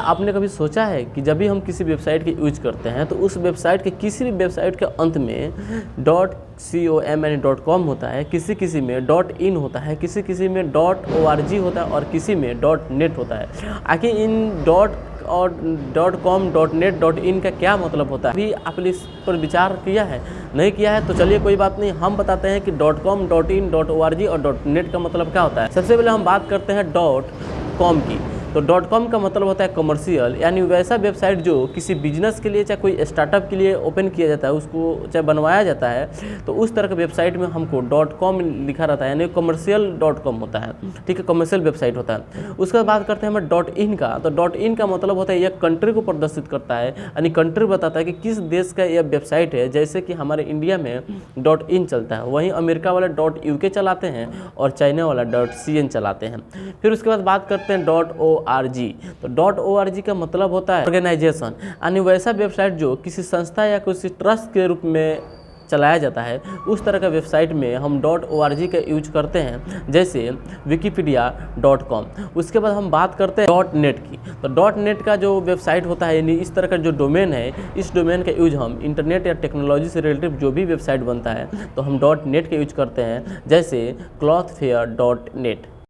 आपने कभी सोचा है कि जब भी हम किसी वेबसाइट के यूज करते हैं तो उस वेबसाइट के किसी भी वेबसाइट के अंत में .com यानी .com होता है, किसी किसी में .in होता है, किसी किसी में .org होता है और किसी में .net होता है। आखिर इन और .com .net .in का क्या मतलब होता है? अभी आपने इस पर विचार किया है? नहीं किया है तो चलिए कोई बात नहीं, हम बताते हैं कि .com .in .org और .net का मतलब क्या होता है। सबसे पहले हम बात करते हैं .com की। तो .com का मतलब होता है कमर्शियल, यानी वैसा वेबसाइट जो किसी बिजनेस के लिए चाहे कोई स्टार्टअप के लिए ओपन किया जाता है, उसको चाहे बनवाया जाता है, तो उस तरह के वेबसाइट में हमको .com लिखा रहता है, यानी कमर्शियल .com होता है, ठीक है, कमर्शियल वेबसाइट होता है। उसके बाद बात करते हैं हम .in का। तो .in का मतलब होता है यह कंट्री को प्रदर्शित करता है, यानी कंट्री बताता है कि किस देश का यह वेबसाइट है। जैसे कि हमारे इंडिया में .in चलता है, वहीं अमेरिका वाले .uk चलाते हैं और चाइना वाला .cn चलाते हैं। फिर उसके बाद बात करते हैं .org। तो .org का मतलब होता है ऑर्गेनाइजेशन, यानी वैसा वेबसाइट जो किसी संस्था या किसी ट्रस्ट के रूप में चलाया जाता है, उस तरह का वेबसाइट में हम .org का यूज करते हैं, जैसे wikipedia.com। उसके बाद हम बात करते हैं .net की। तो .net का जो वेबसाइट होता है, यानी इस तरह का जो डोमेन है, इस डोमेन का यूज हम इंटरनेट या टेक्नोलॉजी से रिलेटेड जो भी वेबसाइट बनता है तो हम .net का यूज करते हैं, जैसे clothfair.net।